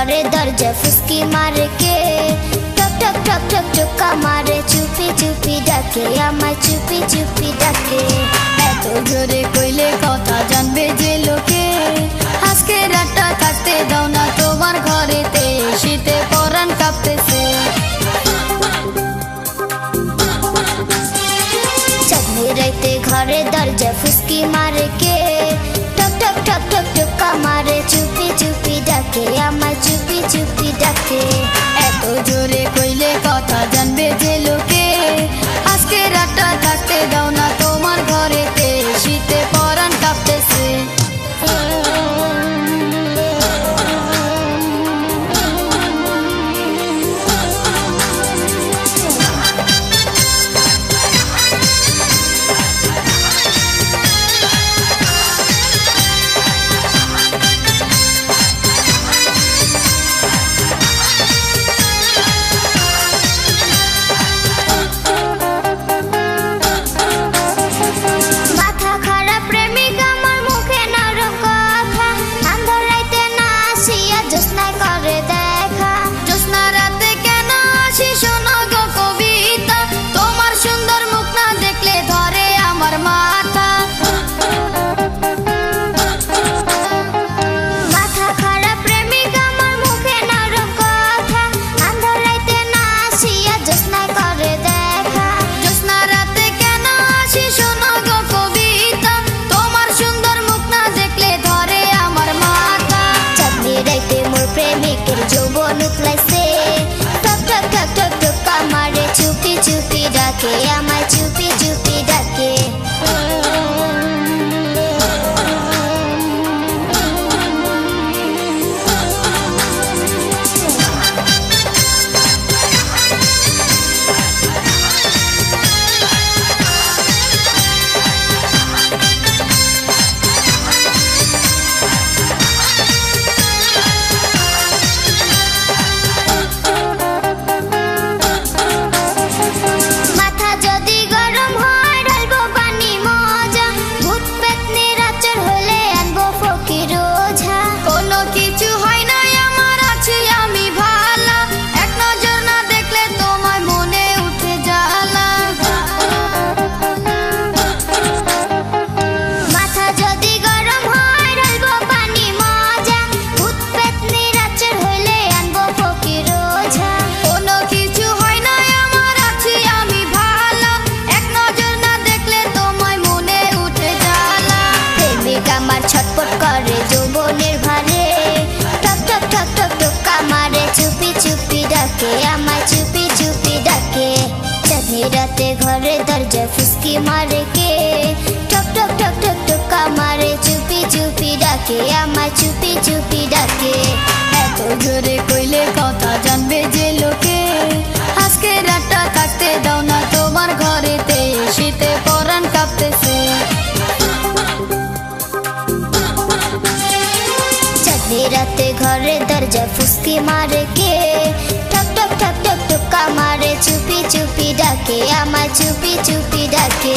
ঘরে দরজা ফুসকি মারে কে, টক টক টক টক টোকা মারে, চুপি চুপি ডাকে আমায়, চুপি চুপি ডাকে। এত জোরে কইলে কথা জানবে যে লোকে, আজকে রাতটা কাটতে দাও না তোমার ঘরেতে, শীতে পরাণ কাঁপতেছে। চাঁদনি রাইতে ঘরে দরজা ফুসকি মারে কে, টক টক টক টক টোকা মারে, চুপি চুপি ডাকে আমায়, চুপি চুপি ডাকে। এত জোরে কইলে কথা জানবে যে লোকে, আজকে রাতটা কাটতে দাও না তোমার ঘরেতে, শীতে পরাণ কাঁপতেছে। চুপি চুপি ডাকে আমায়, চুপি চুপি ডাকে। ছটপট করে যৌবনের ভারে, টক টক টক টক টোকা মারে, চুপি চুপি ডাকে আমায়, চুপি চুপি ডাকে। চাঁদনি রাতে ঘরে দরজা ফুসকি মারে কে, টক টক টক টক টোকা মারে, চুপি চুপি ডাকে আমায়, চুপি চুপি ডাকে। এত জোরে কইলে কথা জানবে যে লোকে, আজকে রাতটা কাটতে দাও না তোমার ঘরেতে, শীতে পরাণ কাঁপতেছে। রাতে ঘরে দরজা ফুসকি মারে কে, টক টক টক টক টোকা মারে, চুপি চুপি ডাকে আমায়, চুপি চুপি ডাকে।